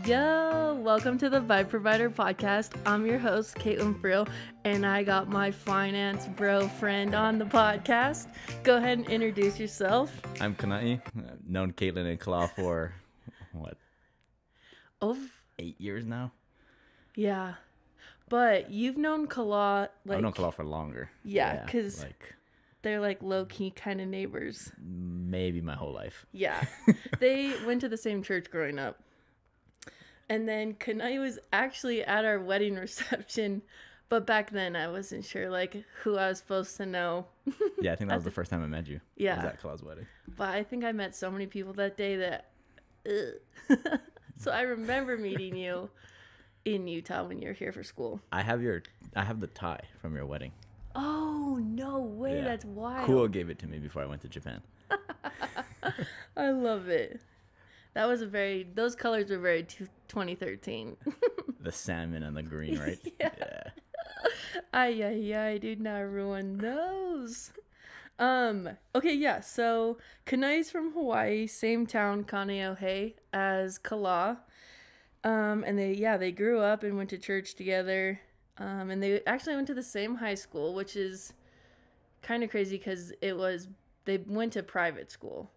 Yo, welcome to the Vibe Provider podcast. I'm your host, Caitlin Friel, and I got my finance bro friend on the podcast. Go ahead and introduce yourself. I'm Kanai. I've known Caitlin and Kala for, what, Oh, 8 years now? yeah. But you've known Kala, I've known Kala for longer. Yeah, because like they're like low-key kind of neighbors. maybe my whole life. Yeah. They went to the same church growing up. And then Kanai was actually at our wedding reception, but back then I wasn't sure like who I was supposed to know. Yeah, I think that was the first time I met you. Yeah. I was at Kala's wedding. But I think I met so many people that day that so I remember meeting you in Utah when you were here for school. I have the tie from your wedding. Oh, no way. Yeah. That's wild. Cool gave it to me before I went to Japan. I love it. That was those colors were very 2013. The salmon and the green, right? Yeah. Ay, dude, now everyone knows. Okay, yeah, so Kanai's from Hawaii, same town, Kaneohe, as Kala. And they grew up and went to church together. And they actually went to the same high school, which is kind of crazy because they went to private school.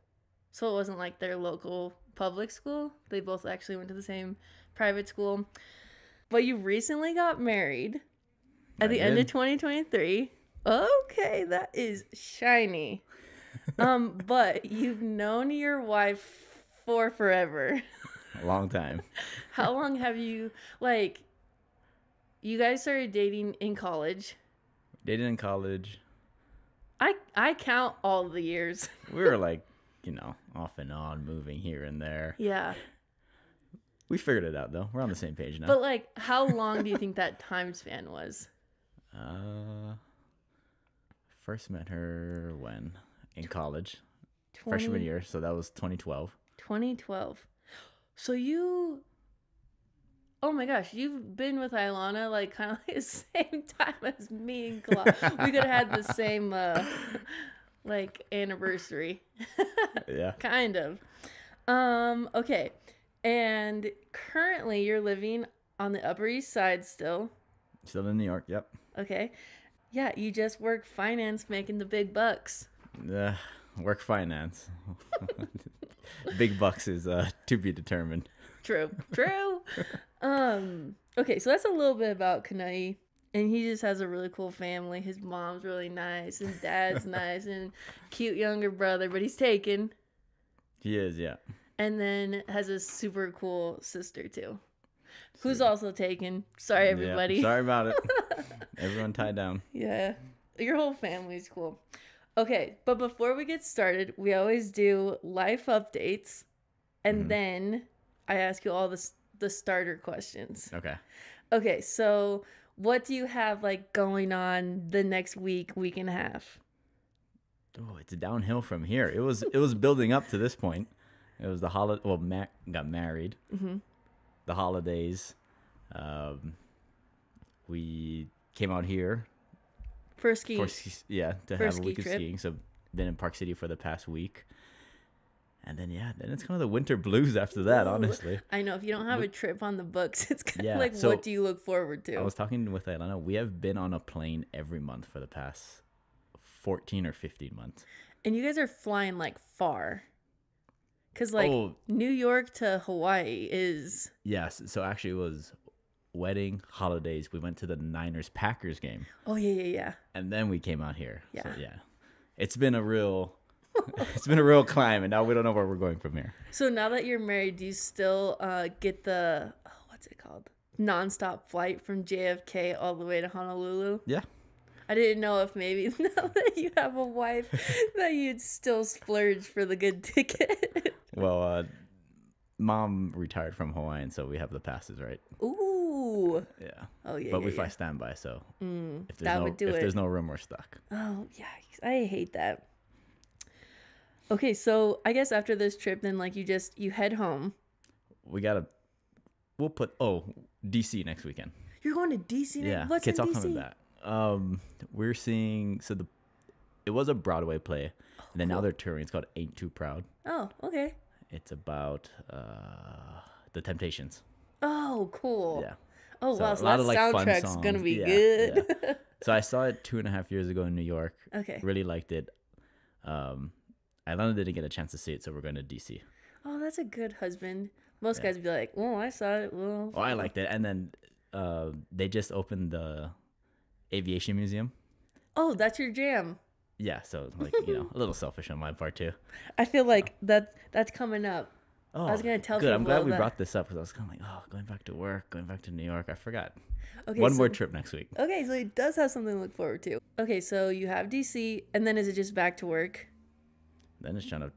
So it wasn't like their local public school. They both actually went to the same private school. But you recently got married at the end of 2023. Okay, that is shiny. But you've known your wife for forever. A long time. How long have you, like, you guys started dating in college? Dated in college. I count all the years. We were like, off and on, moving here and there. Yeah. We figured it out, though. We're on the same page now. But, like, how long do you think that time span was? First met her when? In college. Freshman year, so that was 2012. 2012. So oh my gosh, you've been with Ilana, like, kind of like the same time as me and Claude. We could have had the same, like, anniversary. Yeah. Kind of. Okay. And currently you're living on the Upper East Side still. Still in New York, yep. Okay. Yeah, you just work finance making the big bucks. Work finance. Big bucks is to be determined. True. Okay, so that's a little bit about Kanai. And he just has a really cool family. His mom's really nice and dad's nice and cute younger brother, but he's taken. He is, yeah. And then has a super cool sister too, who's also taken. Sorry, everybody. Yeah, sorry about it. Everyone tied down. Yeah, your whole family's cool. Okay, but before we get started, we always do life updates, and then I ask you all the starter questions. Okay, so what do you have like going on the next week and a half? Oh, it's downhill from here. It was building up to this point. It was the holiday. Well, Mac got married. Mm-hmm. The holidays. We came out here for ski. To have a week of skiing. So been in Park City for the past week. And then it's kind of the winter blues after that, honestly. I know, if you don't have a trip on the books, it's kind of like, so what do you look forward to? I was talking with Atlanta. We have been on a plane every month for the past 14 or 15 months. And you guys are flying like far. Because like New York to Hawaii is... Yes, so actually it was wedding, holidays. We went to the Niners-Packers game. Oh, yeah. And then we came out here. Yeah. So, yeah. It's been a real... It's been a real climb, and now we don't know where we're going from here. So now that you're married, do you still get the, what's it called? Nonstop flight from JFK all the way to Honolulu? Yeah. I didn't know if maybe now that you have a wife that you'd still splurge for the good ticket. Well, Mom retired from Hawaii, so we have the passes, right? Ooh. Yeah. Oh, yeah. But we fly standby, so if there's there's no room, we're stuck. Oh, yeah. I hate that. Okay, so I guess after this trip, then like you head home. We'll put DC next weekend. You're going to DC? Yeah, what's kids in all DC? coming back. We're seeing it was a Broadway play, and then now they're touring. It's called Ain't Too Proud. Oh, okay. It's about the Temptations. Oh, cool. Yeah. Oh, So wow. a So lot that of like fun soundtrack's gonna songs. be Yeah, yeah. good. So I saw it 2.5 years ago in New York. Okay. Really liked it. Atlanta didn't get a chance to see it, so we're going to DC. Oh, that's a good husband. Most Yeah. guys would be like, well, I saw it. Well, Oh, I liked it. And then they just opened the aviation museum. oh, that's your jam. Yeah, so like, a little selfish on my part too. I feel like that's coming up. Oh, I was gonna tell good. people I'm glad we that. brought this up because I was kind of like, oh, going back to work, going back to New York. I forgot. Okay, One so, more trip next week. Okay, so it does have something to look forward to. Okay, so you have DC, and then is it just back to work? Then it's trying to,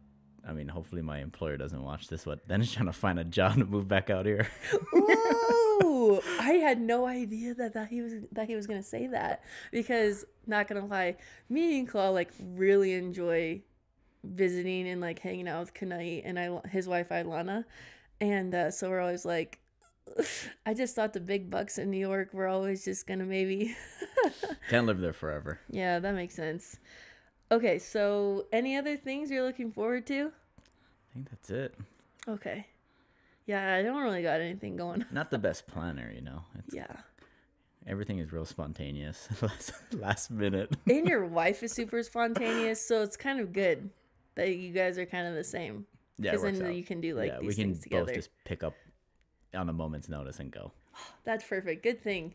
hopefully my employer doesn't watch this, but then it's trying to find a job to move back out here. Ooh, I had no idea that he was gonna say that, because not gonna lie, me and Claw like really enjoy visiting and like hanging out with Kanai and his wife Ilana, and so we're always like, I just thought the big bucks in New York were always just gonna maybe. Can't live there forever. Yeah, that makes sense. Okay, so any other things you're looking forward to? I think that's it. Okay. Yeah, I don't really got anything going. Not the best planner, It's, Yeah. everything is real spontaneous, last minute. And your wife is super spontaneous, so it's kind of good that you guys are kind of the same. Yeah, Because it works then out. you can do like Yeah, these we can things together. both just pick up on a moment's notice and go. That's perfect. Good thing.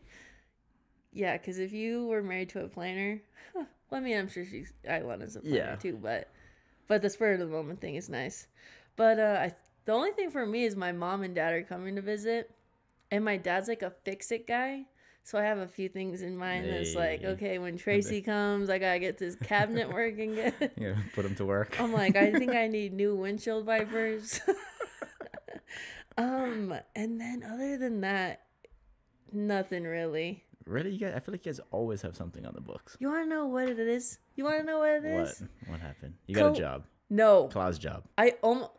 Yeah, because if you were married to a planner, well, I'm sure Ilana's a planner too, but the spur of the moment thing is nice. But the only thing for me is my mom and dad are coming to visit, and my dad's like a fix-it guy. So I have a few things in mind that's like, okay, when Tracy comes, I gotta get this cabinet working good. Yeah, put him to work. I'm like, I think I need new windshield wipers. And then other than that, nothing really. Really? I feel like you guys always have something on the books. You want to know what it is? You want to know what it is? What happened? You got a job. No. Claw's job.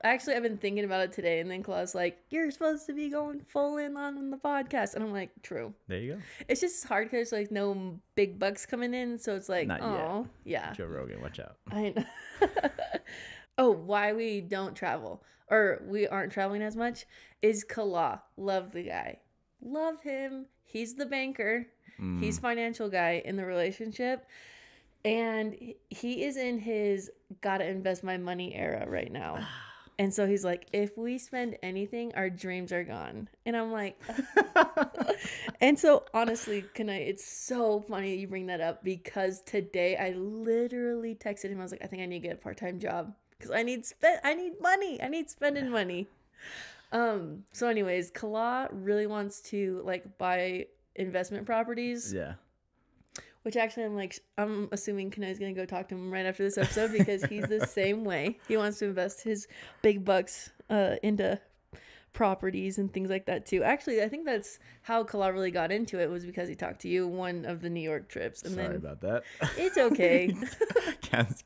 Actually, I've been thinking about it today, and then Claw's like, you're supposed to be going full in on the podcast. And I'm like, true. There you go. It's just hard because there's like no big bucks coming in, so it's like, Not oh, yeah. Joe Rogan, watch out. I know. Oh, why we don't travel, or we aren't traveling as much, is Kala. Love the guy. Love him. He's the banker. He's financial guy in the relationship. And he is in his gotta invest my money era right now. And so he's like, if we spend anything, our dreams are gone. And I'm like, and so honestly, it's so funny that you bring that up, because today I literally texted him. I was like, I think I need to get a part-time job because I need money. I need spending money. So anyways, Kala really wants to like buy investment properties. Yeah. Which actually I'm assuming Kanai's going to go talk to him right after this episode, because he's the same way. He wants to invest his big bucks into properties and things like that too. Actually, I think that's how Kala really got into it, was because he talked to you one of the New York trips. And Sorry about that. It's okay.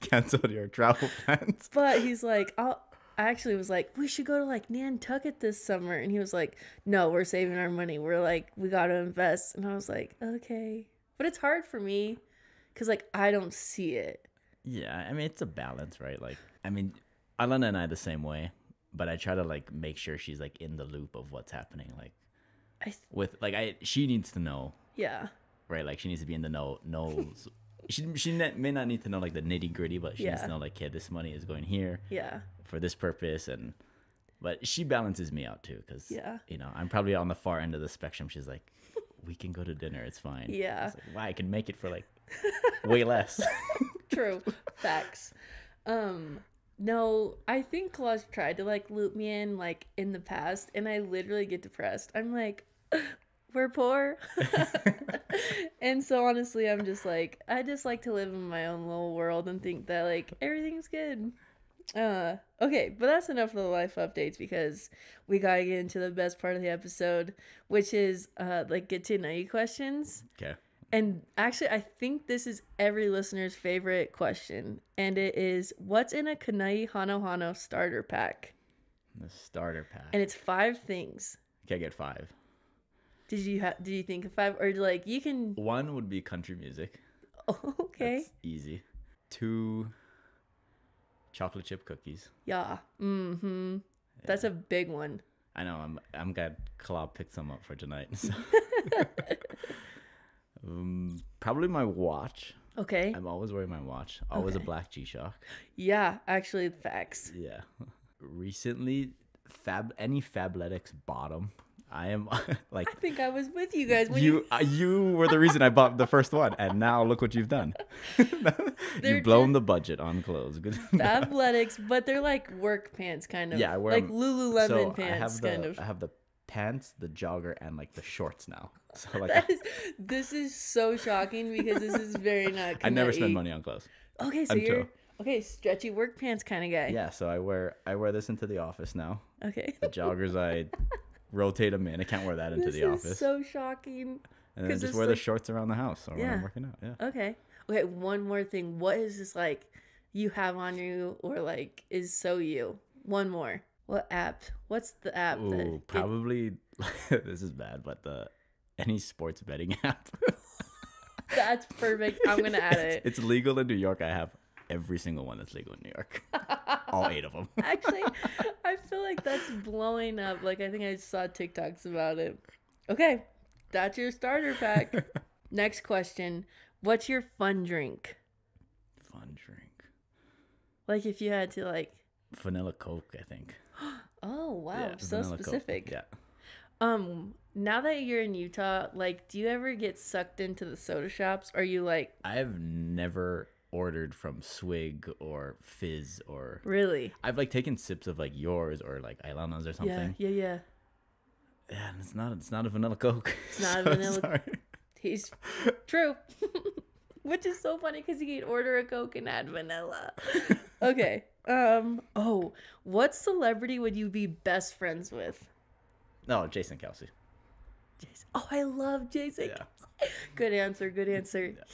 Canceled your travel plans. But he's like, I actually was like, we should go to like Nantucket this summer. And he was like, no, we're saving our money. We're like, we got to invest. And I was like, okay. But it's hard for me because, like, I don't see it. Yeah, it's a balance, right? Like, Alana and I the same way, but I try to, like, make sure she's, like, in the loop of what's happening. Like, she needs to know. Yeah. Right? Like, she needs to be in the know. Knows. She may not need to know, like, the nitty-gritty, but she needs to know, like, okay, this money is going here. Yeah. For this purpose. But she balances me out, too, because, I'm probably on the far end of the spectrum. She's like, we can go to dinner. It's fine. Yeah. It's like, wow, I can make it for like way less. True. Facts. No, I think Klaus tried to like loop me in like in the past, and I literally get depressed. I'm like, we're poor. And so honestly, I'm just like, I just like to live in my own little world and think that like everything's good. Okay, but that's enough of the life updates, because we gotta get into the best part of the episode, which is like get to know you questions. Okay. And actually, I think this is every listener's favorite question, and it is, what's in a Kanai Hanohano starter pack? The starter pack. And it's 5 things. Okay, I get 5. Did you think of 5, or like you can? 1 would be country music. Oh, okay. That's easy. 2, chocolate chip cookies. Yeah. Mm-hmm. That's a big one. I know. I'm glad Kalab picked some up for tonight. So. Probably my watch. Okay. I'm always wearing my watch. Always a black G-Shock. Yeah, actually, facts. Yeah. Recently, any Fabletics bottom. I am like. I think I was with you guys when you were the reason I bought the first one, and now look what you've done. You've blown the budget on clothes. Good. Fabletics, but they're like work pants, kind of. Yeah, I wear like them, Lululemon pants, kind of. I have the pants, the jogger, and like the shorts now. So like, this is so shocking because this is very not. I never spend money on clothes. Okay, so you're stretchy work pants kind of guy. Yeah, so I wear this into the office now. Okay. The joggers I rotate them in. I can't wear that into the office. This is so shocking. And then just wear the shorts around the house or when I'm working out. Yeah. Okay. Okay. One more thing. What is this like? You have on you or like is so you? One more. What app? What's the app? Ooh, probably. This is bad, but any sports betting app. That's perfect. I'm gonna add it. It's legal in New York. I have every single one that's legal in New York. All 8 of them. Actually, I feel like that's blowing up. Like I think I saw TikToks about it. Okay, that's your starter pack. Next question. What's your fun drink? Fun drink. Like if you had to like vanilla Coke, I think. Oh wow, yeah, so specific. Coke. Yeah. Now that you're in Utah, like do you ever get sucked into the soda shops? Are you like I've never ordered from Swig or Fizz or really? I've like taken sips of like yours or like Ilana's or something. Yeah. Yeah, and it's not a vanilla Coke. It's not a vanilla. Sorry. He's true. Which is so funny because you can order a Coke and add vanilla. Okay. What celebrity would you be best friends with? No, Jason Kelsey. Jason. Oh, I love Jason. Yeah. Good answer.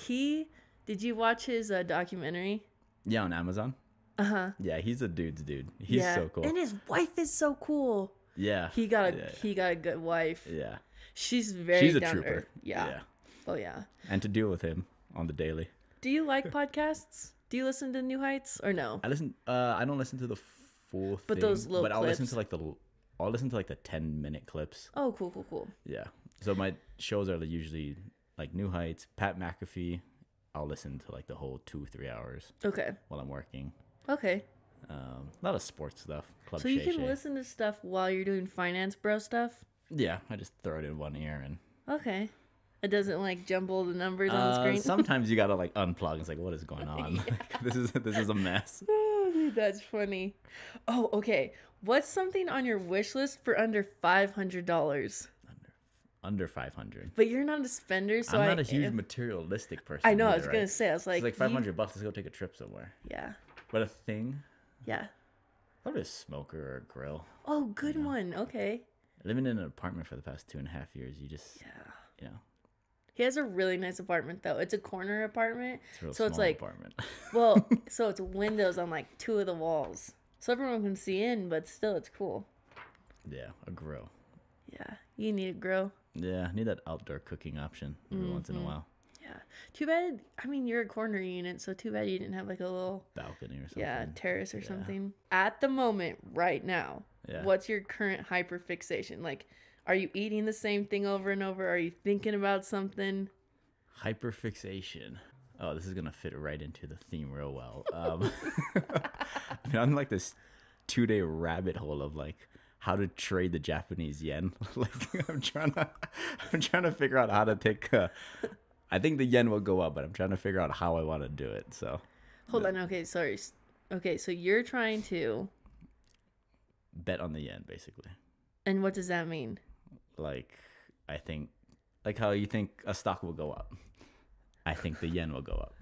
Yeah. Did you watch his documentary? Yeah, on Amazon. Yeah, he's a dude's dude. He's so cool. And his wife is so cool. Yeah. He got a good wife. Yeah. She's a trooper. Yeah. Oh yeah. And to deal with him on the daily. Do you like podcasts? Do you listen to New Heights or no? I don't listen to the full thing. But those little clips. I'll listen to like the 10-minute clips. Oh, cool. Yeah. So my shows are usually like New Heights, Pat McAfee. I'll listen to like the whole 2-3 hours. Okay. While I'm working. Okay. A lot of sports stuff. So you can listen to stuff while you're doing finance bro stuff? Yeah, I just throw it in one ear and. Okay. It doesn't like jumble the numbers on the screen. Sometimes you gotta like unplug. It's like, what is going on? Yeah. This is a mess. Oh, dude, that's funny. Oh, okay. What's something on your wish list for under $500? Under 500. But you're not a spender, so I'm not a huge materialistic person. I know. I was gonna say. I was like, it's like $500. Let's go take a trip somewhere. Yeah. But a thing. Yeah. Probably a smoker or a grill. Oh, good one. Okay. Living in an apartment for the past 2.5 years, you just He has a really nice apartment though. It's a corner apartment. It's a real so it's like apartment. Well, so it's windows on like 2 of the walls. So everyone can see in, but still it's cool. Yeah, a grill. Yeah. You need a grill. Yeah, I need that outdoor cooking option every once in a while. Yeah. Too bad. I mean, you're a corner unit, so too bad you didn't have like a little balcony or something. Yeah, terrace or something. At the moment, right now, what's your current hyperfixation? Like, are you eating the same thing over and over? Are you thinking about something? Hyperfixation. Oh, this is gonna fit right into the theme real well. I've been on like this 2-day rabbit hole of like how to trade the Japanese yen. Like I'm trying to figure out how to take. I think the yen will go up, but I'm trying to figure out how I want to do it. So hold on. Okay, sorry. Okay, so you're trying to bet on the yen, basically. And what does that mean? Like I think, like how you think a stock will go up. I think the yen will go up.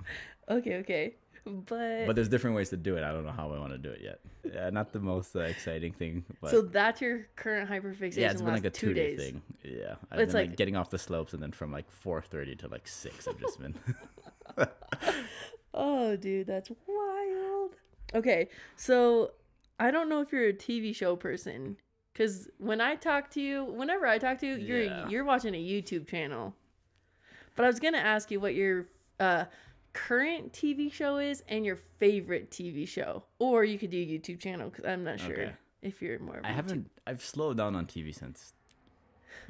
Okay. But there's different ways to do it. I don't know how I want to do it yet. Yeah, not the most exciting thing. But so that's your current hyperfixation. Yeah, it's been like a 2-day thing. Yeah, I've been like getting off the slopes, and then from like 4:30 to like 6, I've just been. Oh, dude, that's wild. Okay, so I don't know if you're a TV show person, because whenever I talk to you, you're watching a YouTube channel. But I was gonna ask you what your current TV show is and your favorite TV show, or you could do YouTube channel because I'm not sure. if you're more of a I YouTube. haven't. I've slowed down on TV since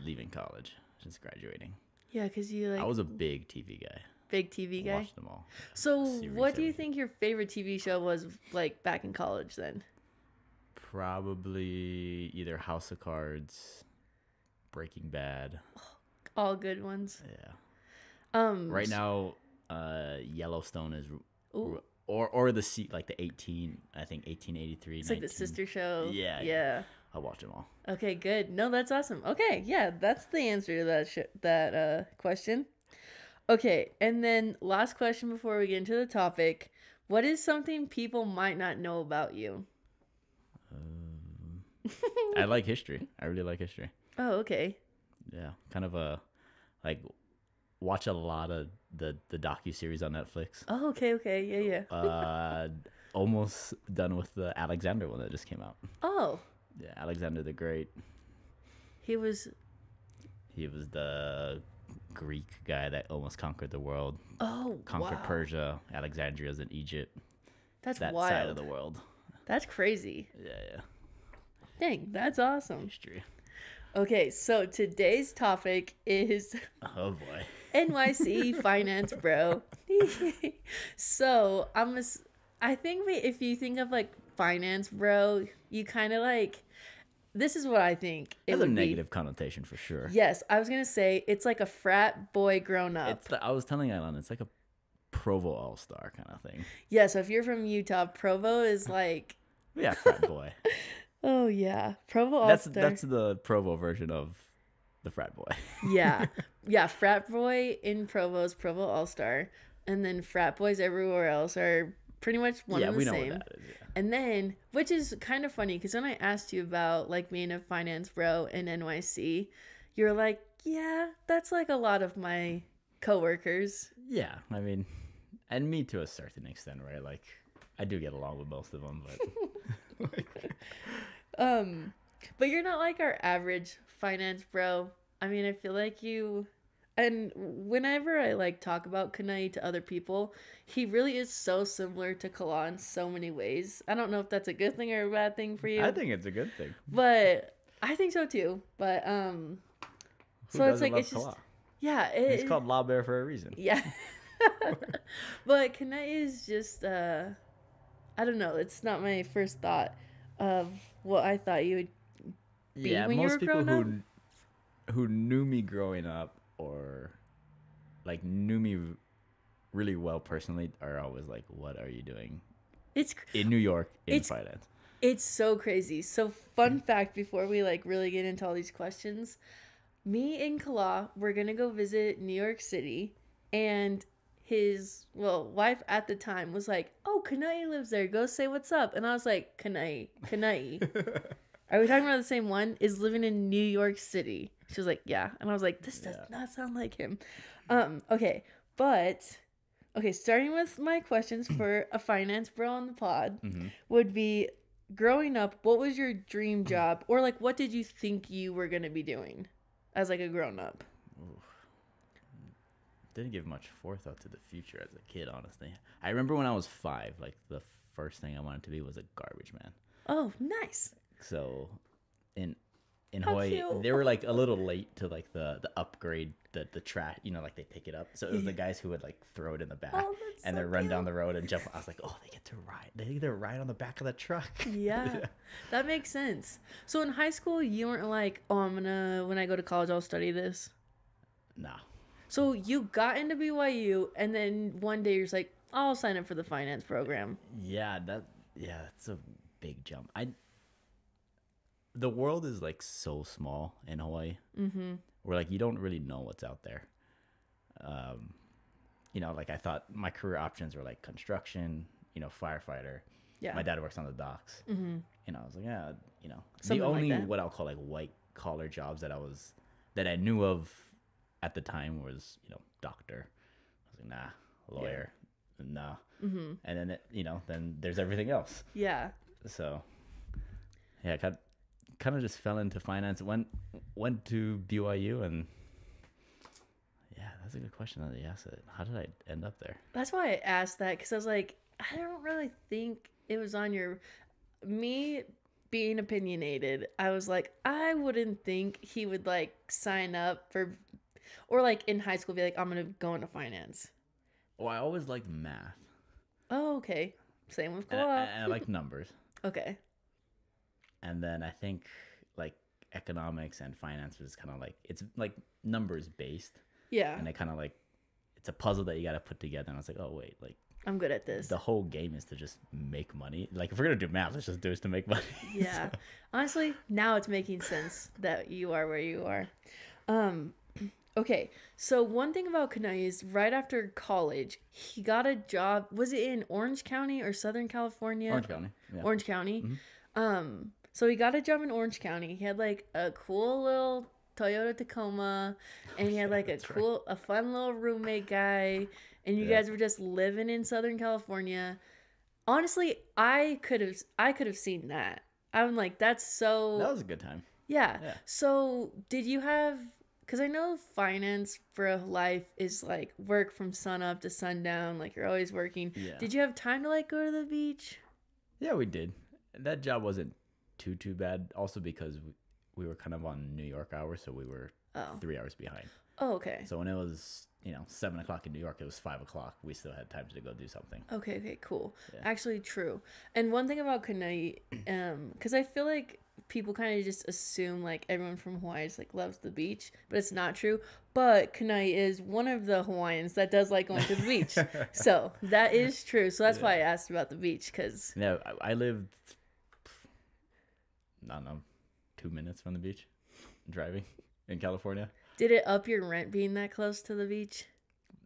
leaving college, since graduating. Yeah, because you I like was a big TV guy. big TV guy. Watched them all. So Series what do you everything. think your favorite TV show was like back in college then? Probably either House of Cards, Breaking Bad. All good ones. Yeah. Um Right now, Yellowstone is, Ooh. or like the 18. I think 1883. It's like the sister show. Yeah, Yeah. I'll watch them all. Okay, good. No, that's awesome. Okay, yeah, that's the answer to that question. Okay, and then last question before we get into the topic. What is something people might not know about you? I like history. I really like history. Oh, okay. Yeah, kind of like watch a lot of the docu-series on Netflix. Oh, okay. Yeah. Almost done with the Alexander one that just came out. Oh, Yeah, Alexander the Great. he was. He was the Greek guy that almost conquered the world. Oh, Conquered wow. Persia. Alexandria's in Egypt. That's That wild. side of the world. That's crazy. Yeah. Dang, that's awesome. History. Okay, so today's topic is Oh boy. NYC finance, bro. So I think if you think of like finance, bro, you kind of like. This is what I think It has a would be. negative connotation for sure. Yes, I was gonna say it's like a frat boy grown up. I was telling Alan, it's like a Provo All-Star kind of thing. Yeah, so if you're from Utah, Provo is like. Yeah, frat boy. Oh yeah, Provo All that's Star. that's the Provo version of the frat boy. Yeah, frat boy in Provo is Provo All Star, and then frat boys everywhere else are pretty much one and the we know same. what that is. Yeah. And then, which is kind of funny, because when I asked you about like being a finance bro in NYC, you're like, yeah, that's like a lot of my coworkers. Yeah, I mean, and me to a certain extent, right? Like, I do get along with most of them, but But you're not like our average finance bro. I mean, I feel like you. And whenever I like talk about Kanai to other people, he really is so similar to Kala in so many ways. I don't know if that's a good thing or a bad thing for you. I think it's a good thing. But I think so too. But Who so it's doesn't like love it's just Kala? yeah. It's called La Bear for a reason. Yeah. But Kanai is just I don't know. It's not my first thought of what I thought you would be Yeah, when you were most people grown who knew me growing up or like knew me really well personally are always like, "What are you doing It's in New York in It's- finance?" It's so crazy. So fun fact before we like really get into all these questions, me and Kala we're gonna go visit New York City, and his wife at the time was like, "Oh, Kanai lives there. Go say what's up." And I was like, "Kanai, are we talking about the same one? Is living in New York City?" She was like, "Yeah," and I was like, "This does not sound like him." Okay, starting with my questions for a finance bro on the pod would be. Growing up, what was your dream job, or like what did you think you were gonna be doing as like a grown up? Didn't give much forethought to the future as a kid, honestly. I remember when I was 5, like the first thing I wanted to be was a garbage man. Oh, nice. So in How Hawaii, cute. they were like a little late to like the upgrade, the trash, like they pick it up. So it was the guys who would like throw it in the back Oh, that's and so then run cute. down the road and jump. I was like, oh, they get to ride. They get to ride on the back of the truck. Yeah, that makes sense. So in high school, you weren't like, oh, when I go to college, I'll study this. Nah. So you got into BYU, and then one day you're just like, I'll sign up for the finance program. Yeah, that's a big jump. The world is like so small in Hawaii. Mm-hmm. Where like you don't really know what's out there. Like I thought my career options were like construction, firefighter. Yeah. My dad works on the docks. Mm-hmm. I was like, yeah, Something the like only that. what I'll call like white collar jobs that I knew of at the time was doctor. I was like, nah, lawyer, nah. Mm-hmm. And then then there's everything else. Yeah. So yeah, kind of just fell into finance. Went to BYU, and yeah, that's a good question that you asked. How did I end up there? That's why I asked that, because I was like, I don't really think it was on me being opinionated, I was like, I wouldn't think he would like sign up for, or like in high school be like, I'm gonna go into finance. Well, I always liked math, Oh, okay. Same with and co-op. I like numbers. Okay. And then I think like economics and finance was kind of like it's like numbers based, Yeah, and they kind of like it's a puzzle that you got to put together. And I was like, oh wait, like I'm good at this. the whole game is to just make money. Like if we're gonna do math, let's just do it to make money. Yeah. So, Honestly, now it's making sense that you are where you are. Um, okay. So one thing about Kanai is right after college, he got a job. Was it in Orange County or Southern California? Orange County. Yeah. Orange County. Mhm. So he got a job in Orange County. He had like a cool little Toyota Tacoma, and he had like a cool, a fun little roommate guy, and you Yeah. guys were just living in Southern California. Honestly, I could have seen that. I'm like, that's so. That was a good time. Yeah. Yeah. So, did you have? Because I know finance for a life is like work from sun up to sundown. Like you're always working. Yeah. Did you have time to like go to the beach? Yeah, we did. That job wasn't too bad. Also because we were kind of on New York hours, so we were Oh. 3 hours behind. Oh, okay. So when it was 7 o'clock in New York, it was 5 o'clock. We still had time to go do something. Okay, cool. Yeah. Actually, true. And one thing about Kanai, because I feel like people kind of just assume like everyone from Hawaii is like loves the beach, but it's not true. But Kanai is one of the Hawaiians that does like going to the beach, so that is true. So that's why I asked about the beach, because Yeah, I lived, I don't know, 2 minutes from the beach, driving in California. did it up your rent being that close to the beach?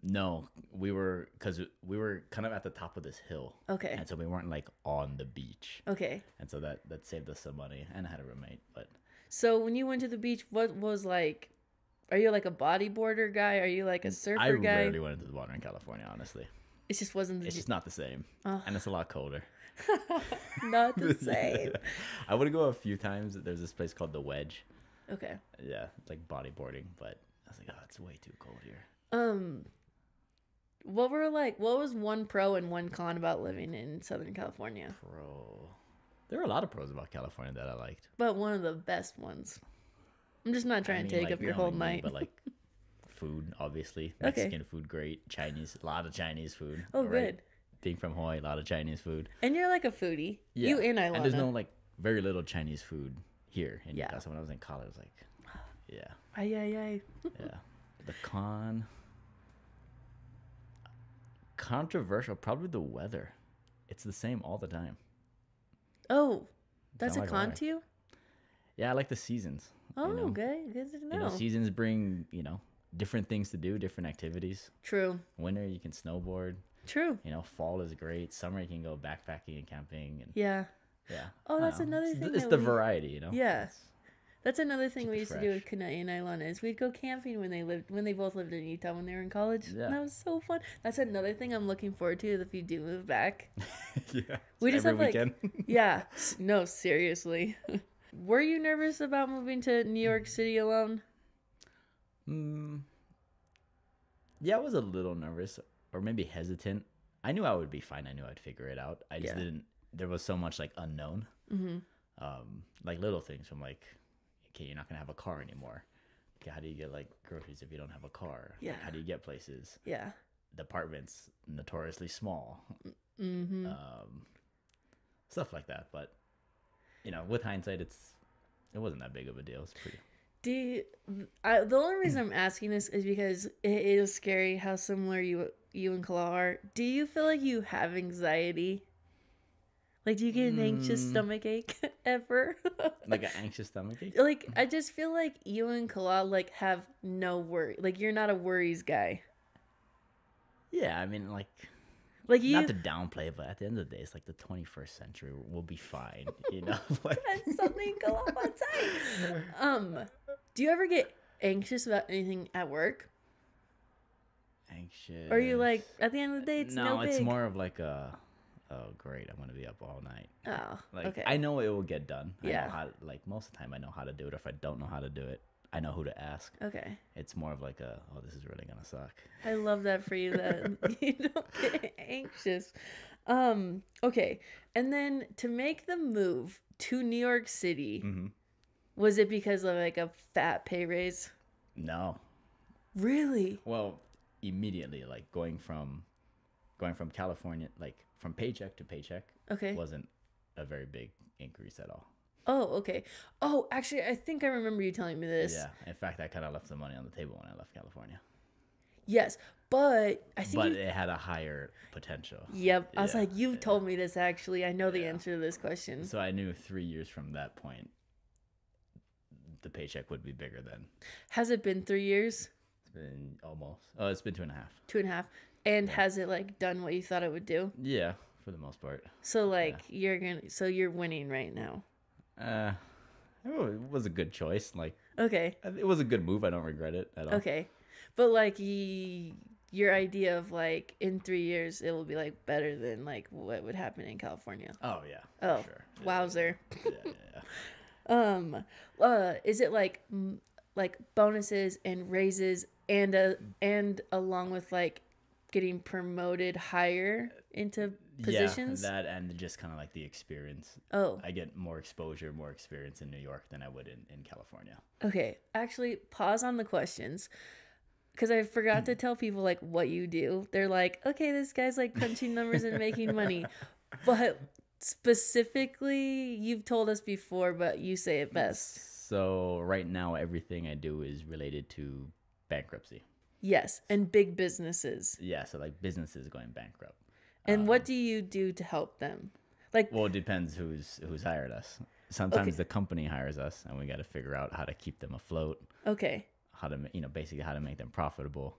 No, because we were kind of at the top of this hill. Okay. And so we weren't like on the beach. Okay. And so that saved us some money. And I had a roommate, but So when you went to the beach, what was like? Are you like a bodyboarder guy? Are you like a surfer I guy? rarely went into the water in California, honestly. It just wasn't It's just not the same. Oh. And it's a lot colder. not the same. I would go a few times. There's this place called The Wedge. Okay. Yeah, it's like bodyboarding, but I was like, oh, it's way too cold here. What was one pro and one con about living in Southern California? Pro. There were a lot of pros about California that I liked. But one of the best ones. I'm just not trying to take like, up your not whole only me, night. but like food, obviously. Okay. Mexican food, great. Chinese, a lot of Chinese food. Oh, right? good. Being from Hawaii, a lot of Chinese food. And you're like a foodie. Yeah. You and Ilana. And there's no like very little Chinese food here in Yeah. Utah. So when I was in college, I was like, yeah, Ay, ay, ay. yeah. The controversial, probably the weather. It's the same all the time. Oh, that's Sound a like con why. to you? Yeah, I like the seasons. Oh, you know? okay. Good to know. Seasons bring, different things to do, different activities. True. Winter, you can snowboard. True. Fall is great. Summer, you can go backpacking and camping. And Yeah. yeah. Oh, I that's don't know. another It's thing It's that the we- variety, Yeah. It's- That's another thing Keep we it used to do with fresh. Kanai and Ilana is we'd go camping when they both lived in Utah when they were in college. Yeah. And that was so fun. That's another thing I'm looking forward to if you do move back. yeah. We just every have, like- weekend. Yeah. No, seriously. Were you nervous about moving to New York City alone? Yeah, I was a little nervous or maybe hesitant. I knew I would be fine. I knew I'd figure it out. I just Yeah. didn't. There was so much like unknown. Mm-hmm. Like little things from like, okay, you're not gonna have a car anymore. Okay, how do you get like groceries if you don't have a car? Yeah. Like, how do you get places? Yeah. The apartment's notoriously small. Mm-hmm. Stuff like that. But with hindsight, it wasn't that big of a deal. It's pretty. The only reason I'm asking this is because it is scary how similar you and Kala are. Do you feel like you have anxiety? Like, do you get an anxious stomach ache ever? Like an anxious stomachache? Like, I just feel like you and Kala like have no worry. Like, you're not a worries guy. Yeah, I mean, like, Like you. not to downplay it, but at the end of the day, it's like the 21st century. We'll be fine, Like, That's something Kala would say. Do you ever get anxious about anything at work? anxious. Or are you like, at the end of the day, it's no big? it's more of like a, oh great, I'm gonna be up all night. Oh, Like okay. I know it will get done. I Yeah. know how, like most of the time I know how to do it. If I don't know how to do it, I know who to ask. Okay. It's more of like a, oh, this is really gonna suck. I love that for you that you don't get anxious. Okay. And then to make the move to New York City, Mm-hmm. was it because of like a fat pay raise? No. Really? Well, immediately, like going from California, like from paycheck to paycheck, Okay. wasn't a very big increase at all. Oh, okay. Oh, actually, I think I remember you telling me this. Yeah. In fact, I kind of left the money on the table when I left California. Yes, but I think But you. it had a higher potential. Yep. I was Yeah, like, you've yeah. told me this actually. I know the Yeah. answer to this question. So I knew 3 years from that point, the paycheck would be bigger than. Has it been 3 years? It's been almost. Oh, it's been 2.5. 2.5. And Yeah. has it like done what you thought it would do? Yeah, for the most part. So like you're winning right now. Uh, it was a good choice. Like Okay. it was a good move. I don't regret it at all. Okay. But like your idea of like in 3 years it will be like better than like what would happen in California. Oh yeah. Oh, For sure. wowzer. Yeah. Is it like like bonuses and raises and along with like getting promoted higher into positions? Yeah, that and just kind of like the experience. Oh, I get more exposure, more experience in New York than I would in California. okay. Actually, pause on the questions because I forgot to tell people like what you do. They're like, okay, this guy's like crunching numbers and making money, but specifically, you've told us before, but you say it best. So right now, everything I do is related to bankruptcy. Yes, and big businesses. Yeah, so like businesses going bankrupt. And what do you do to help them? Like, Well, it depends who's hired us. Sometimes the company hires us, and we got to figure out how to keep them afloat, okay, how to basically how to make them profitable.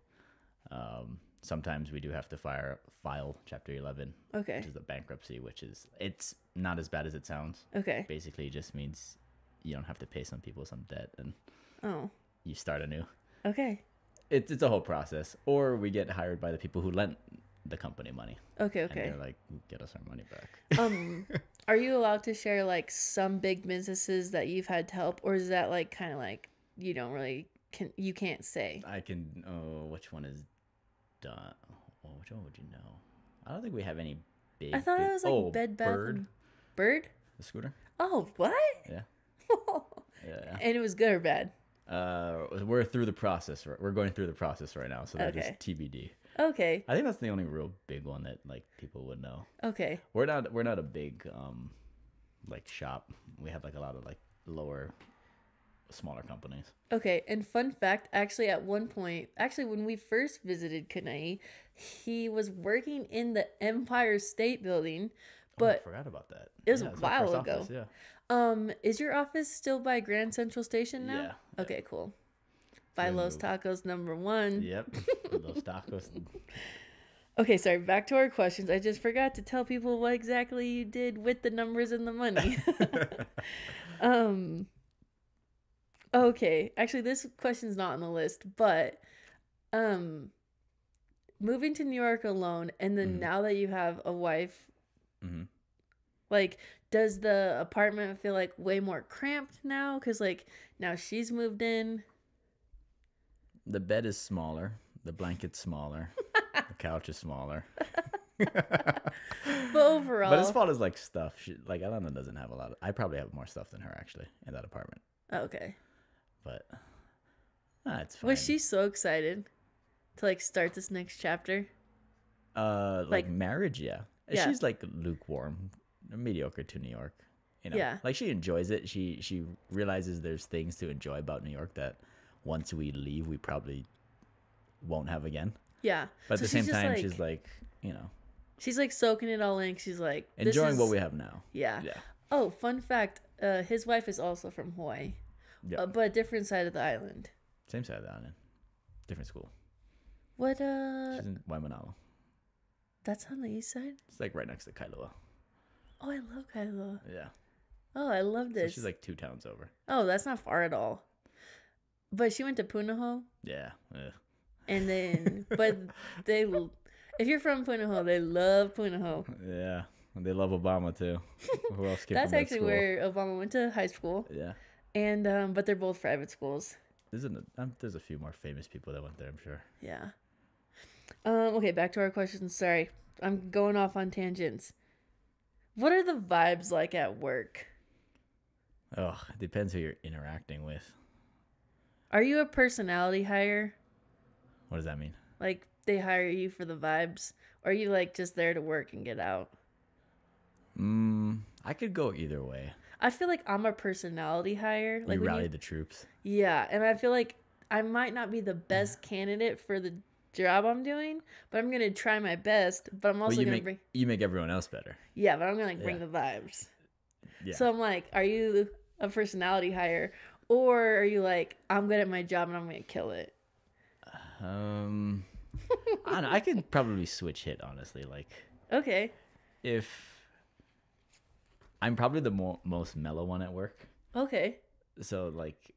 Sometimes we do have to file Chapter 11, okay, which is the bankruptcy, it's not as bad as it sounds. okay. Basically, it just means you don't have to pay some people some debt, and Oh, you start anew. okay, It's a whole process. Or we get hired by the people who lent the company money. okay, And okay. they're like, get us our money back. Are you allowed to share like some big businesses that you've had to help, or is that like kind of like you don't really you can't say? I can. Oh, which one is done? Oh, which one would you know? I don't think we have any big. I thought big, it was like Bed Bath Bird. and Bird. The scooter. Oh, what? Yeah. Yeah. And it was good or bad? We're through the process. We're going through the process right now, so that is Okay. TBD. Okay, I think that's the only real big one that like people would know. okay, We're not a big like shop. We have like a lot of like smaller companies. okay. And fun fact, actually, at one point, actually, when we first visited Kanai, he was working in the Empire State Building, I but forgot about that. it was Yeah, a it's our while first ago. office, yeah. Is your office still by Grand Central Station now? Yeah. Okay, cool. By We Los moved. Tacos #1. Yep. Those tacos. Okay, sorry, back to our questions. I just forgot to tell people what exactly you did with the numbers and the money. Okay, actually this question's not on the list, but moving to New York alone and then Mhm. now that you have a wife, Hmm. like does the apartment feel like way more cramped now cuz like now she's moved in? The bed is smaller. The blanket's smaller. The couch is smaller. But overall, But as far as like stuff, like Alana doesn't have a lot. I probably have more stuff than her actually in that apartment. okay. But it's fine. Was she so excited to like start this next chapter? Like like- marriage? Yeah. Yeah. She's like lukewarm, mediocre to New York. You know, Yeah. like she enjoys it. She realizes there's things to enjoy about New York that once we leave, we probably won't have again. Yeah. But at So the same she's just, time, like- she's like, you know, She's like soaking it all in. She's like this enjoying what is- we have now. Yeah. Yeah. Oh, fun fact. His wife is also from Hawaii, Yeah. but a different side of the island. Same side of the island. Different school. What? She's in Waimanalo. That's on the east side. It's like right next to Kailua. Oh, I love Kailua. Yeah. Oh, I love So this. she's like 2 towns over. Oh, that's not far at all. But she went to Punahou, Yeah. Ugh. and then, but they, if you're from Punahou, they love Punahou. Yeah. And they love Obama too. Who else came That's from that actually school? where Obama went to high school, Yeah. and but they're both private schools. There's a few more famous people that went there, I'm sure. Yeah. Okay, back to our questions. Sorry, I'm going off on tangents. What are the vibes like at work? Oh, it depends who you're interacting with. Are you a personality hire? What does that mean? Like they hire you for the vibes? Or are you like just there to work and get out? I could go either way. I feel like I'm a personality hire. Like You when rally the troops. yeah, and I feel like I might not be the best candidate for the job I'm doing, but I'm gonna try my best. But I'm also gonna bring you make everyone else better. yeah, but I'm gonna like bring Yeah. the vibes. Yeah. So I'm like, are you a personality hire, or are you like, I'm good at my job and I'm gonna kill it? I don't know. I could probably switch hit, honestly. Like, Okay. if I'm probably the most mellow one at work, Okay. so like,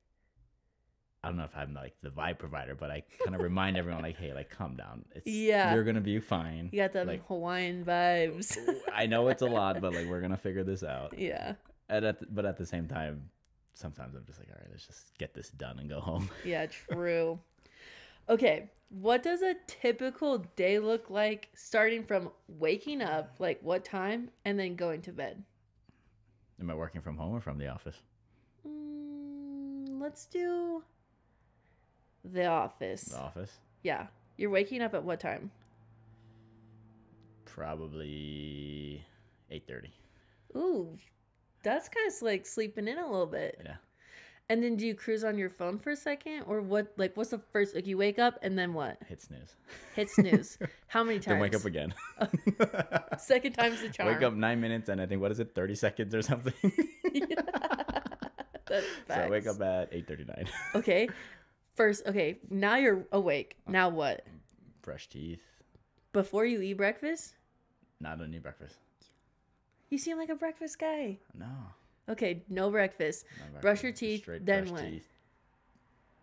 I don't know if I'm like the vibe provider, but I kind of remind everyone like, hey, like, calm down. Yeah. You're gonna be fine. You got them Like, Hawaiian vibes. I know it's a lot, but like, we're gonna figure this out. Yeah. But at the same time, sometimes I'm just like, all right, let's just get this done and go home. Yeah, true. Okay, what does a typical day look like starting from waking up, like what time, and then going to bed? Am I working from home or from the office? Let's do the office. The office? Yeah. You're waking up at what time? Probably 8:30. Ooh, that's kind of like sleeping in a little bit. Yeah. And then do you cruise on your phone for a second? Or what, like, what's the first, like, you wake up and then what? Hit snooze. Hit snooze. How many times? Then wake up again. Second time's the charm. Wake up 9 minutes and I think, what is it, 30 seconds or something? That's So I wake facts. up at 8:39. Okay. First, okay, now you're awake. Now what? Brush teeth. Before you eat breakfast? No, I don't need breakfast. You seem like a breakfast guy. No. Okay, no breakfast. No Brush your breakfast. teeth, Straight then brush what? teeth.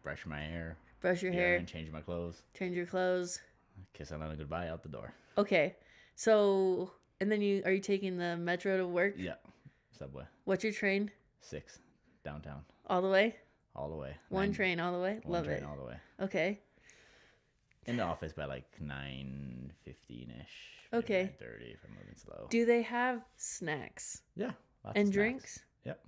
Brush my hair. Brush your hair, And change my clothes. change your clothes. Kiss Alana goodbye out the door. Okay. So, and then are you taking the metro to work? Yeah. Subway. What's your train? 6. Downtown. All the way? All the way. One train all the way? One Love train it. all the way. Okay. In the office by like 9:15ish. Okay. 9:30 if I'm moving slow. Do they have snacks Yeah. Lots and of snacks. drinks? Yep.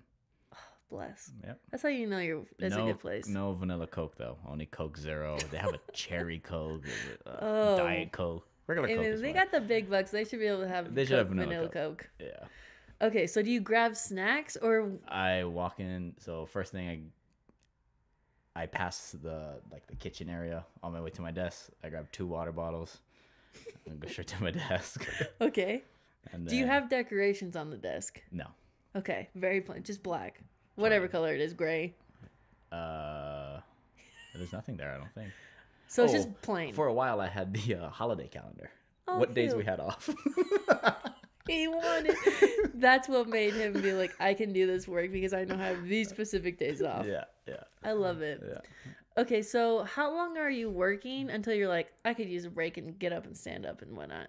Bless. Yep. That's how you know that's a good place. No vanilla Coke though. Only Coke Zero. They have a cherry Coke, Oh. Diet Coke, regular I Coke. mean, Is they fine. got the big bucks. They should be able to have They should have vanilla Coke. Yeah. Okay, so do you grab snacks or I walk in. So first thing I pass the kitchen area on my way to my desk. I grab 2 water bottles and go straight to my desk. okay? And Do you then- have decorations on the desk? No. Okay, very plain, just black, whatever color it is, gray. There's nothing there. I don't think. So it's just plain. For a while, I had the holiday calendar. Oh, what days cute. we had off. He wanted. That's what made him be like, I can do this work because I know I have these specific days off. Yeah. I love it. Yeah. Okay, so how long are you working until you're like, I could use a break and get up and stand up and whatnot?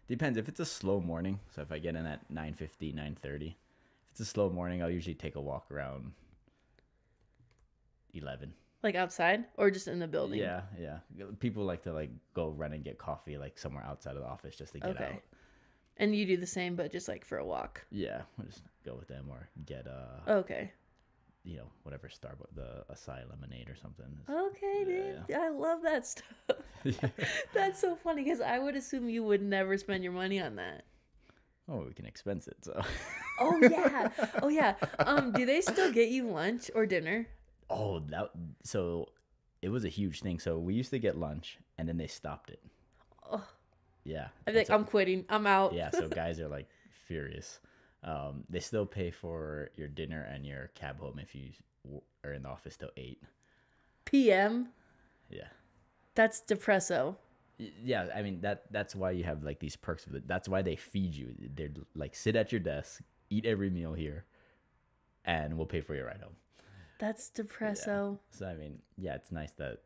Depends. If it's a slow morning, so if I get in at 9:50, 9:30, if it's a slow morning, I'll usually take a walk around 11. Like outside or just in the building? Yeah. People like to go run and get coffee somewhere outside of the office just to get out. And you do the same, but just like for a walk. Yeah, we'll just go with them or get Okay. whatever Starbucks, the acai lemonade or something. Okay, dude. Yeah. I love that stuff. Yeah. That's so funny because I would assume you would never spend your money on that. Oh, we can expense it. So. Oh yeah. Oh yeah. Do they still get you lunch or dinner? Oh, so it was a huge thing. So we used to get lunch, and then they stopped it. Oh. Yeah. I'd be like, I'm quitting. I'm out. Yeah. So guys are furious. They still pay for your dinner and your cab home if you are in the office till 8 PM. Yeah. That's depresso. Yeah. I mean that's why you have these perks of it. That's why they feed you. They're sit at your desk, eat every meal here, and we'll pay for your ride home. That's depresso. Yeah. So I mean, yeah, it's nice that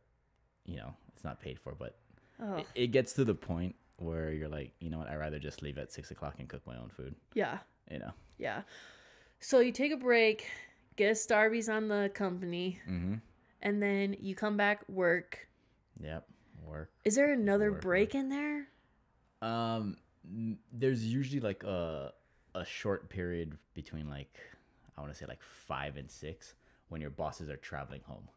it's not paid for, but Oh. it gets to the point where you're like, you know what, I'd rather just leave at 6 o'clock and cook my own food. Yeah. Yeah. So you take a break, get a Starbucks on the company, Mm-hmm. and then you come back, work. Yep. Work. Is there another Work, break work. in there? There's usually like a short period between like I want to say like 5 and 6 when your bosses are traveling home,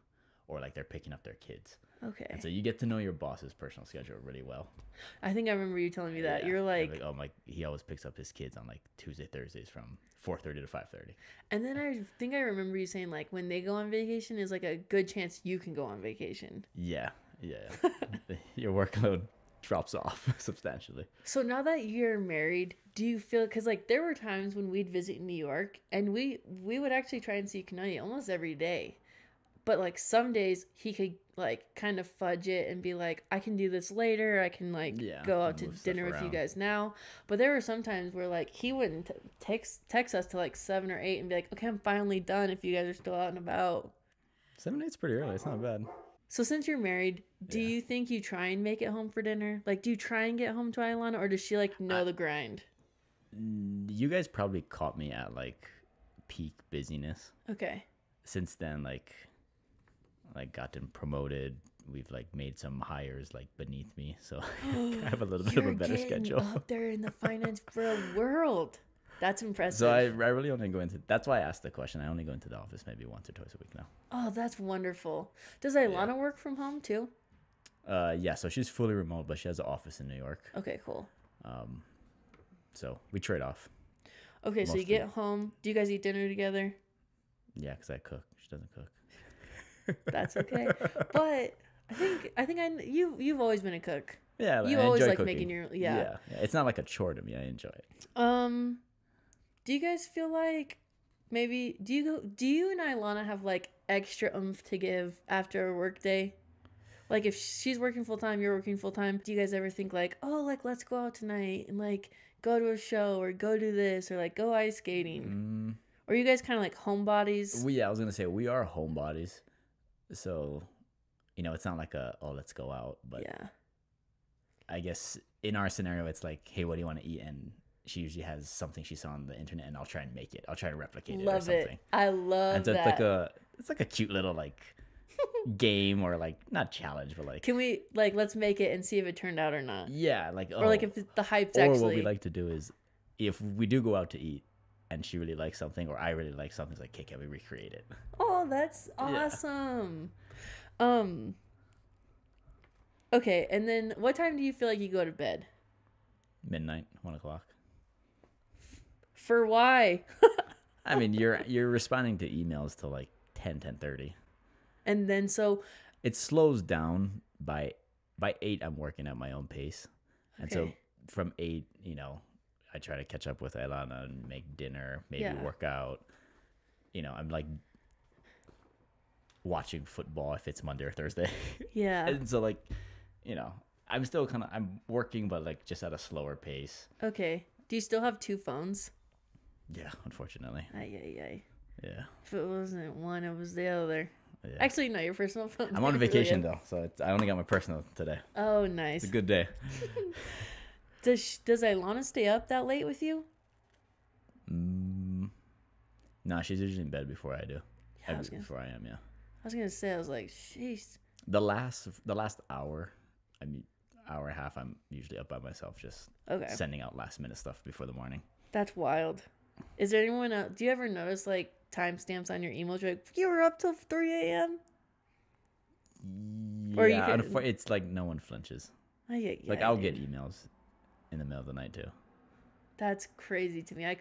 or like they're picking up their kids. Okay. And so you get to know your boss's personal schedule really well. I think I remember you telling me that. Yeah. You're like, oh my, he always picks up his kids on like Tuesday, Thursdays from 4:30 to 5:30. and then I think I remember you saying like when they go on vacation is like a good chance you can go on vacation. Yeah, yeah. Your workload drops off substantially. So now that you're married, do you feel, because like there were times when we'd visit New York and we would actually try and see Kanai almost every day, but like some days he could like kind of fudge it and be like, I can do this later, I can like go out to move stuff dinner with you around. guys now. But there were some times where like he wouldn't text us to like 7 or 8 and be like, okay, I'm finally done if you guys are still out and about. 7-8's pretty early. It's not bad. So since you're married, do Yeah. you think you try and make it home for dinner? Like, do you try and get home to Ilana, or does she like know the grind? You guys probably caught me at like peak busyness. Okay. Since then, like gotten promoted. We've like made some hires like beneath me, so I have a little bit of a better schedule. Up there in the finance bro world. That's impressive. So I really only go into. That's why I asked the question. I only go into the office maybe once or twice a week now. Oh, that's wonderful. Does Ilana work from home too? Yeah. So she's fully remote, but she has an office in New York. Okay, cool. So we trade off. Okay, so you get home. Do you guys eat dinner together? Yeah, because I cook. She doesn't cook. That's okay. But you've always been a cook. Yeah, You I always enjoy like cooking. making your Yeah. It's not like a chore to me. I enjoy it. Do you guys feel like maybe do you and Ilana have like extra oomph to give after a work day? Like if she's working full time, you're working full time. Do you guys ever think like, oh, like let's go out tonight and like go to a show or go do this or like go ice skating? Or are you guys kind of like homebodies? I was gonna say we are homebodies, so it's not like let's go out, but Yeah. I guess in our scenario it's like, hey, what do you want to eat? And she usually has something she saw on the internet, and I'll try and make it. I'll try to replicate it or Love something. it. I love And so that. it's like a cute little like game, or like not challenge, but like Can we like let's make it and see if it turned out or not? yeah, like Or like if the hype's or actually. what we like to do is if we do go out to eat and she really likes something or I really like something, it's like, okay, can we recreate it? Oh, that's awesome. Okay, and then what time do you feel like you go to bed? Midnight, 1:00. For why? I mean, you're responding to emails till like 10:30. And then so It slows down by 8. I'm working at my own pace, and so Okay. from 8, I try to catch up with Ilana and make dinner, maybe Yeah. work out. I'm like watching football if it's Monday or Thursday. yeah. And so like, I'm still I'm working, but like just at a slower pace. Okay. Do you still have 2 phones? Yeah, unfortunately. Ay. Yeah. If it wasn't one, it was the other. Yeah. Actually, no, your personal phone. I'm on vacation though, so I only got my personal today. Oh, nice. It's a good day. Does Ilana stay up that late with you? No, she's usually in bed before I do. Yeah, I Before I am, yeah. was gonna say, I was like, jeez. The last hour, hour and a half, I'm usually up by myself, just Okay. sending out last minute stuff before the morning. That's wild. Is there anyone else? Do you ever notice like timestamps on your emails? You're like, you were up till 3 a.m.? Or you Yeah, could- it's like no one flinches. Like I'll get emails in the middle of the night too. That's crazy to me. I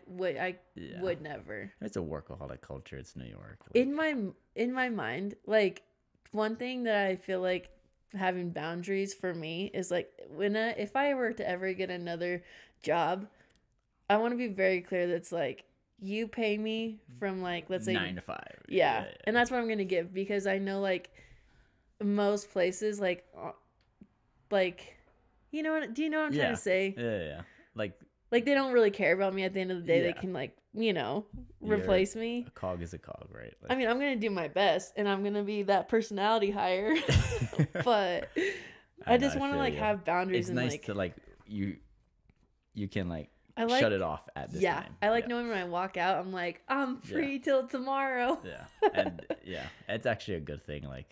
Yeah. would never. It's a workaholic culture. It's New York. In my mind, like one thing that I feel like having boundaries for me is like if I were to ever get another job, I want to be very clear that's like you pay me from like let's say 9 to 5. yeah. And that's what I'm gonna give, because I know like most places like you know what, do you know what I'm trying to say? Yeah. Like Like they don't really care about me at the end of the day. They Yeah. can like replace me. a cog is a cog, right? I mean, I'm gonna do my best, and I'm gonna be that personality hire. But I just want to like have boundaries. It's and nice like to like you can like I like shut it off at this time. I like knowing when I walk out, I'm like, I'm free till tomorrow. Yeah, and yeah, it's actually a good thing. Like,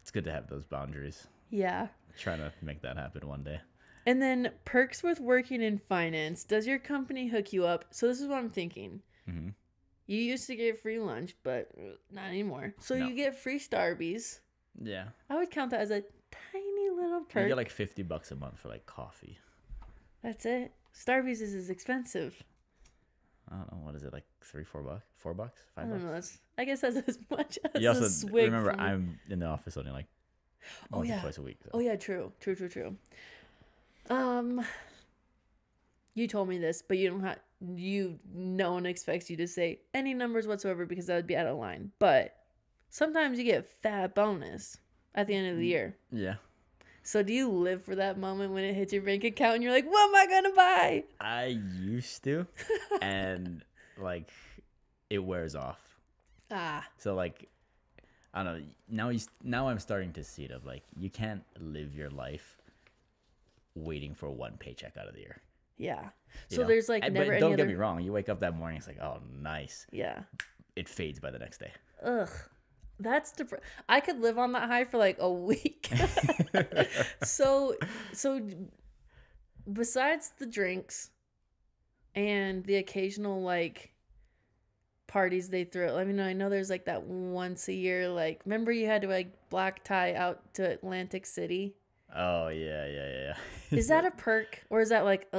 it's good to have those boundaries. Yeah. Trying to make that happen one day. And then perks with working in finance. Does your company hook you up? So this is what I'm thinking. Mm-hmm. You used to get free lunch, but not anymore. So No. you get free Starbies. Yeah. I would count that as a tiny little perk. You get like $50 a month for like coffee. That's it. Starbies is expensive. I don't know, what is it, like $3-4? $4? I $5? don't know. I guess that's as much as You a also swig. remember from... I'm in the office only like once or twice a week. So. Oh yeah, true. You told me this, but you don't have. No one expects you to say any numbers whatsoever because that would be out of line. But sometimes you get a fat bonus at the end of the year. Yeah. So do you live for that moment when it hits your bank account and you're like, what am I gonna buy? I used to, and like it wears off. So like I don't know. Now I'm starting to see it of like you can't live your life waiting for one paycheck out of the year. Yeah. You So know? there's like never but any don't other... get me wrong. You wake up that morning, it's like, oh, nice. Yeah. It fades by the next day. Ugh. That's I could live on that high for like a week. So besides the drinks and the occasional like parties they throw, I mean, I know there's like that once a year, like, remember you had to like black tie out to Atlantic City? Oh yeah. Is that a perk, or is that like,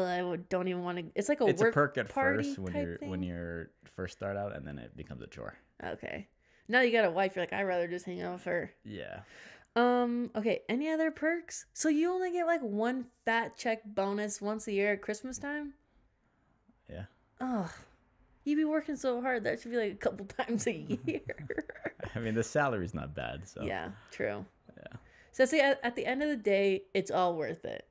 don't even want to? It's like it's work a perk at party first when type thing? when you're first start out, and then it becomes a chore. Okay. Now you got a wife, you're like, I'd rather just hang out with her. Yeah. Okay, any other perks? So you only get like one fat check bonus once a year at Christmas time? Yeah. Oh, you be working so hard. That should be like a couple times a year. I mean, the salary's not bad, so. Yeah, true. Yeah. So see, at the end of the day, it's all worth it.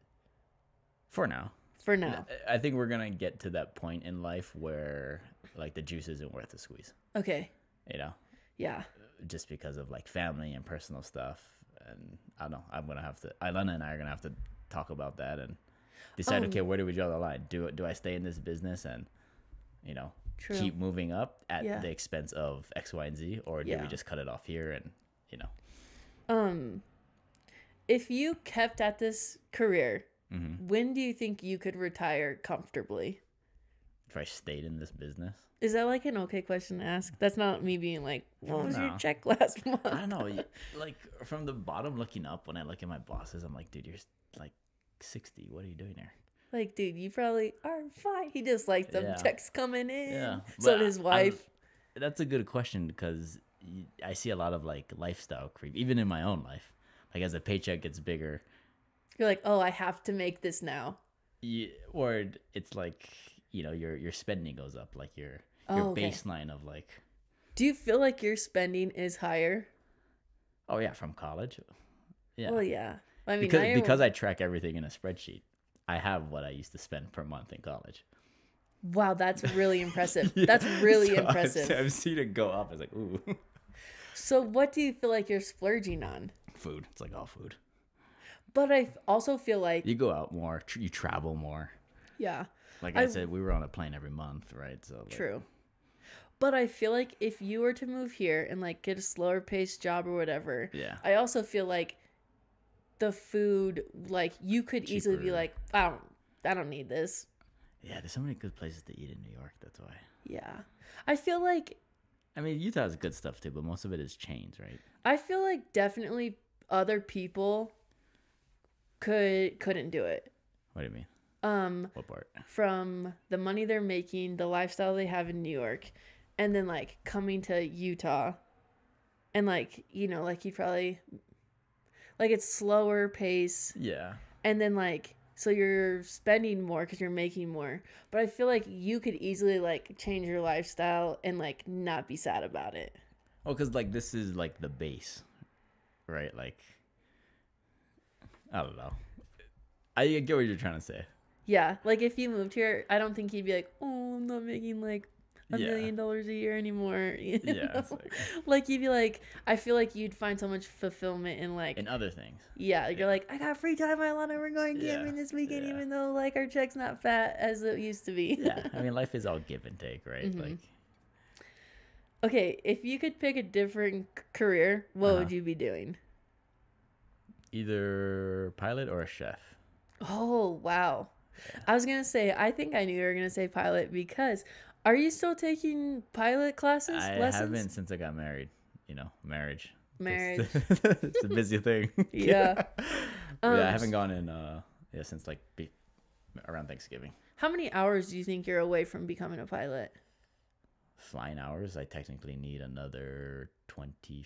For now. For now. I think we're gonna get to that point in life where like the juice isn't worth the squeeze. Okay. You know? Yeah. Just because of like family and personal stuff. And I don't know. Ilana and I are gonna have to talk about that and decide, okay, where do we draw the line? Do I stay in this business and, you know, True. keep moving up at Yeah. the expense of X, Y, and Z, or do we just cut it off here and, you know? If you kept at this career, Mm-hmm. when do you think you could retire comfortably? If I stayed in this business, Is that like an okay question to ask? That's not me being like, what was your No. check last month? I don't know. Like from the bottom looking up, when I look at my bosses, I'm like, dude, you're like 60. What are you doing here? Like, dude, you probably are fine. He just like them Yeah. checks coming in. Yeah. So But did his wife. That's a good question because I see a lot of like lifestyle creep, even in my own life. Like as the paycheck gets bigger, You're like, oh, I have to make this now. or it's like, you know, your spending goes up, like your okay. baseline of like. Do you feel like your spending is higher? Oh yeah, from college. Yeah. Well, yeah. I mean, because I track everything in a spreadsheet, I have what I used to spend per month in college. Wow, that's really impressive. Yeah. That's really So impressive. I've seen it go up. It's like, ooh. So what do you feel like you're splurging on? Food. It's like all food. But I also feel like... You go out more. You travel more. Yeah. Like I said, we were on a plane every month, right? So like, True. But I feel like if you were to move here and like get a slower paced job or whatever, yeah. I also feel like the food, like you could easily be Cheaper. like, I don't need this. Yeah, there's so many good places to eat in New York. That's why. Yeah. I feel like Utah has good stuff too, but most of it is chains, right? I feel like definitely other people couldn't do it. What do you mean? What part? From the money they're making, the lifestyle they have in New York, and then like coming to Utah, and like, you know, like you probably like it's slower pace, Yeah. and then like so you're spending more because you're making more. But I feel like you could easily like change your lifestyle and like not be sad about it. Oh, because like this is like the base, right? Like, I don't know. I get what you're trying to say. Yeah, like if you moved here, I don't think you'd be like, oh, I'm not making like $1 million a year anymore. You Yeah. know? It's Like you'd be like, I feel like you'd find so much fulfillment in like in other things. Yeah, you're like, I got free time. We're going camping Yeah, this weekend, yeah. even though like our check's not fat as it used to be. Yeah. I mean, life is all give and take, right? Mhm. Like, Okay, if you could pick a different career, what Uh-huh. would you be doing? Either pilot or a chef. Oh, wow. I was going to say, I think I knew you were going to say pilot because are you still taking pilot classes, I lessons? haven't since I got married. Marriage. Marriage. It's a busy thing. Yeah. Yeah, I haven't gone in since like around Thanksgiving. How many hours do you think you're away from becoming a pilot? Flying hours, I technically need another 25.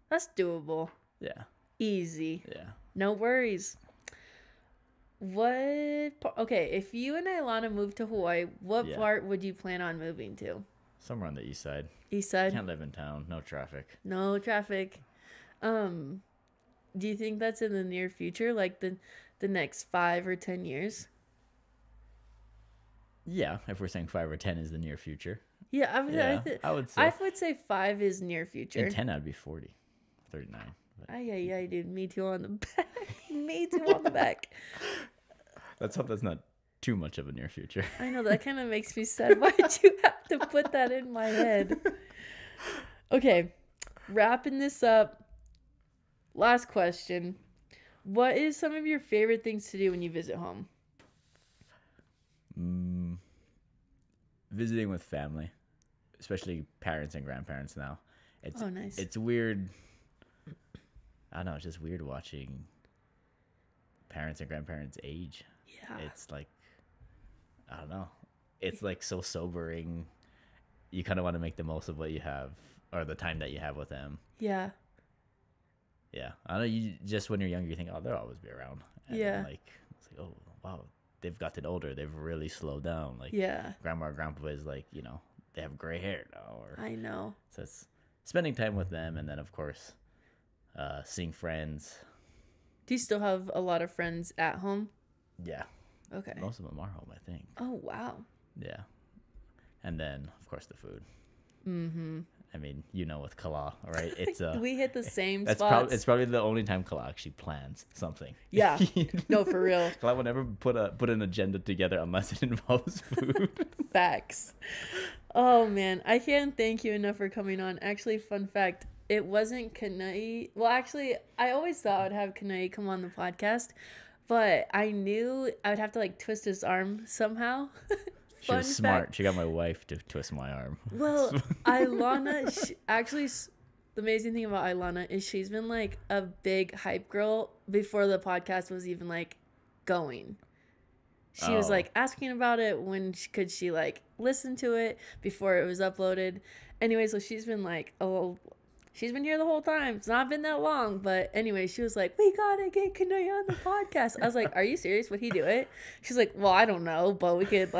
That's doable. Yeah. Easy. Yeah. No worries. Okay, if you and Ilana moved to Hawaii, what part would you plan on moving to? Somewhere on the east side. East side? Can't live in town. No traffic. No traffic. Do you think that's in the near future, like the next 5 or 10 years? Yeah, if we're saying 5 or 10 is the near future. Yeah, I would say. I would say 5 is near future. In 10, I'd be 40. 39. But... Ay, dude. Me too on the back. Me too on the back. Let's hope that's not too much of a near future. I know, that kind of makes me sad. Why'd you have to put that in my head? Okay, wrapping this up. Last question. What is some of your favorite things to do when you visit home? Visiting with family, especially parents and grandparents now. Nice. It's weird. I don't know, it's just weird watching parents and grandparents age. Yeah. It's like, I don't know. It's like so sobering. You kind of want to make the most of what you have or the time that you have with them. Yeah. Yeah. I don't know. You just, when you're younger, you think, oh, they'll always be around. And yeah. then, it's like, oh, wow. They've gotten older. They've really slowed down. Like, yeah. Grandma or grandpa is like, they have gray hair now. I know. So it's spending time with them, and then of course, seeing friends. Do you still have a lot of friends at home? Yeah. Okay. Most of them are home, I think. Oh, wow. Yeah. And then of course the food. Mm-hmm. I mean, with Kala, right? It's we hit the same spots. It's probably the only time Kala actually plans something. Yeah. No, for real. Kala would never put an agenda together unless it involves food. Facts. Oh man, I can't thank you enough for coming on. Actually, fun fact, it wasn't Kanai. Well, actually, I always thought I would have Kanai come on the podcast, but I knew I would have to twist his arm somehow. She was smart. She got my wife to twist my arm. Well, Ilana, the amazing thing about Ilana is she's been a big hype girl before the podcast was even going. She was asking about it could she listen to it before it was uploaded. Anyway, so she's been she's been here the whole time. It's not been that long, but anyway, she was like, we gotta get Kanai on the podcast. I was like, are you serious? Would he do it? She's like, well, I don't know, but we could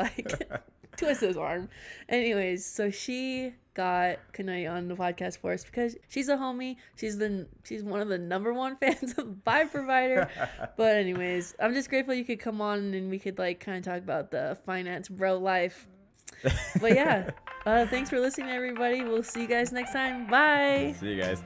twist his arm. Anyways, so she got Kanai on the podcast for us because she's a homie. She's one of the #1 fans of Vibe Provider. But anyways, I'm just grateful you could come on and we could kind of talk about the finance bro life. But yeah, thanks for listening, everybody. We'll see you guys next time. Bye. See you guys.